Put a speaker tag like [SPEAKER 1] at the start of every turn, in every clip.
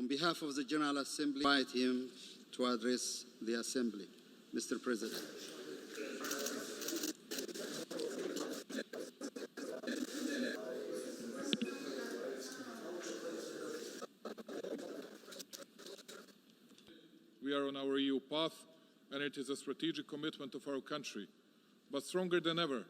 [SPEAKER 1] On behalf of the General Assembly, I invite him to address the Assembly. Mr. President.
[SPEAKER 2] We are on our EU path, and it is a strategic commitment of our country, but stronger than ever.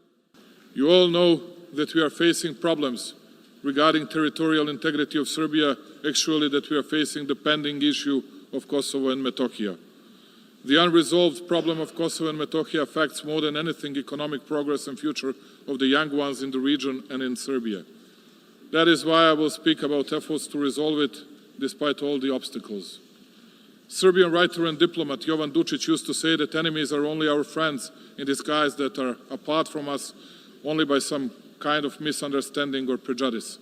[SPEAKER 2] You all know that we are facing problems regarding territorial integrity of Serbia, actually that we are facing the pending issue of Kosovo and Metohija. The unresolved problem of Kosovo and Metohija affects more than anything economic progress and future of the young ones in the region and in Serbia. That is why I will speak about efforts to resolve it despite all the obstacles. Serbian writer and diplomat Jovan Dučić used to say that enemies are only our friends in disguise that are apart from us only by some kind of misunderstanding or prejudice.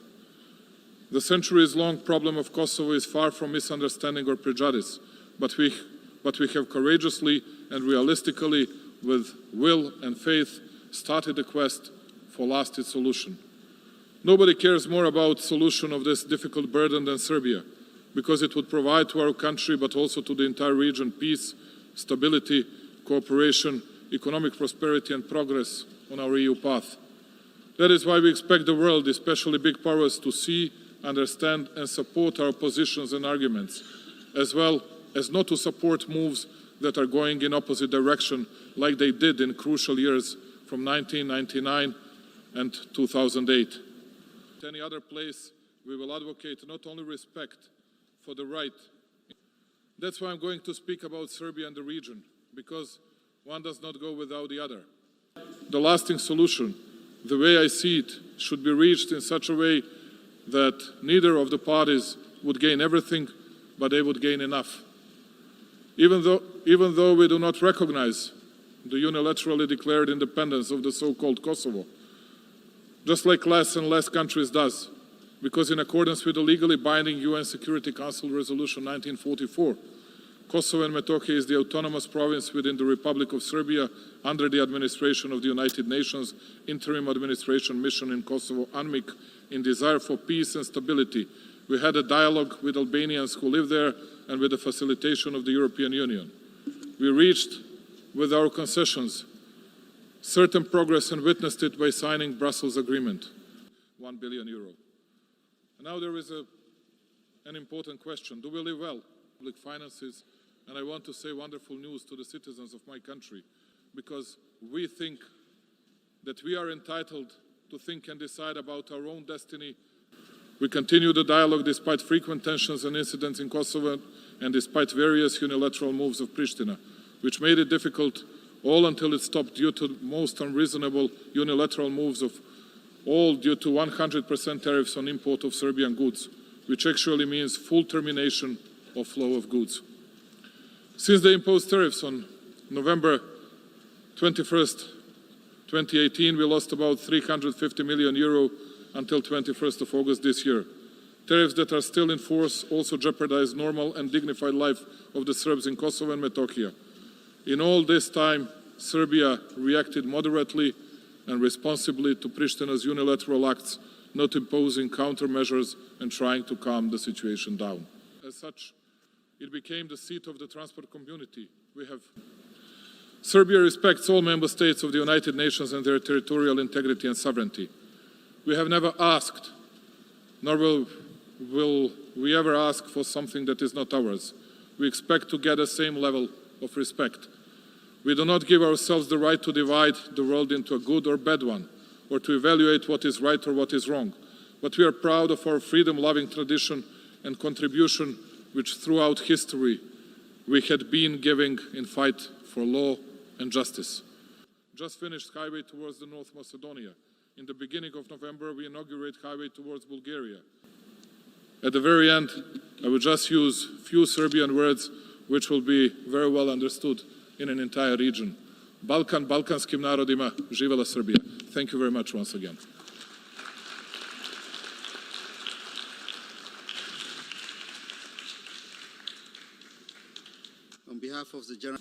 [SPEAKER 2] The centuries-long problem of Kosovo is far from misunderstanding or prejudice, but we have courageously and realistically, with will and faith, started the quest for lasting solution. Nobody cares more about solution of this difficult burden than Serbia, because it would provide to our country, but also to the entire region, peace, stability, cooperation, economic prosperity and progress on our EU path. That is why we expect the world, especially big powers, to see, understand and support our positions and arguments, as well as not to support moves that are going in opposite direction like they did in crucial years from 1999 and 2008. At any other place, we will advocate not only respect for the right. That's why I'm going to speak about Serbia and the region, because one does not go without the other. The lasting solution, the way I see it, should be reached in such a way that neither of the parties would gain everything, but they would gain enough. Even though we do not recognize the unilaterally declared independence of the so-called Kosovo, just like less and less countries does, because in accordance with the legally binding UN Security Council Resolution 1944, Kosovo and Metohija is the autonomous province within the Republic of Serbia under the administration of the United Nations Interim Administration Mission in Kosovo, UNMIK, in desire for peace and stability. We had a dialogue with Albanians who live there and with the facilitation of the European Union. We reached, with our concessions, certain progress and witnessed it by signing Brussels Agreement, €1 billion. And now there is an important question. Do we live well? Public finances. And I want to say wonderful news to the citizens of my country, because we think that we are entitled to think and decide about our own destiny. We continue the dialogue despite frequent tensions and incidents in Kosovo and despite various unilateral moves of Pristina, which made it difficult all until it stopped due to most unreasonable unilateral moves of all due to 100% tariffs on import of Serbian goods, which actually means full termination of flow of goods. Since they imposed tariffs on November 21st, 2018, we lost about €350 million until 21st of August this year. Tariffs that are still in force also jeopardize normal and dignified life of the Serbs in Kosovo and Metohija. In all this time, Serbia reacted moderately and responsibly to Pristina's unilateral acts, not imposing countermeasures and trying to calm the situation down. As such, it became the seat of the transport community. Serbia respects all member states of the United Nations and their territorial integrity and sovereignty. We have never asked, nor will we ever ask for something that is not ours. We expect to get the same level of respect. We do not give ourselves the right to divide the world into a good or bad one, or to evaluate what is right or what is wrong. But we are proud of our freedom-loving tradition and contribution, which throughout history we had been giving in fight for law and justice. Just finished highway towards the North Macedonia. In the beginning of November, we inaugurate highway towards Bulgaria. At the very end, I will just use few Serbian words which will be very well understood in an entire region. Balkan, balkanskim narodima, živela Srbija. Thank you very much once again.
[SPEAKER 1] On behalf of the General...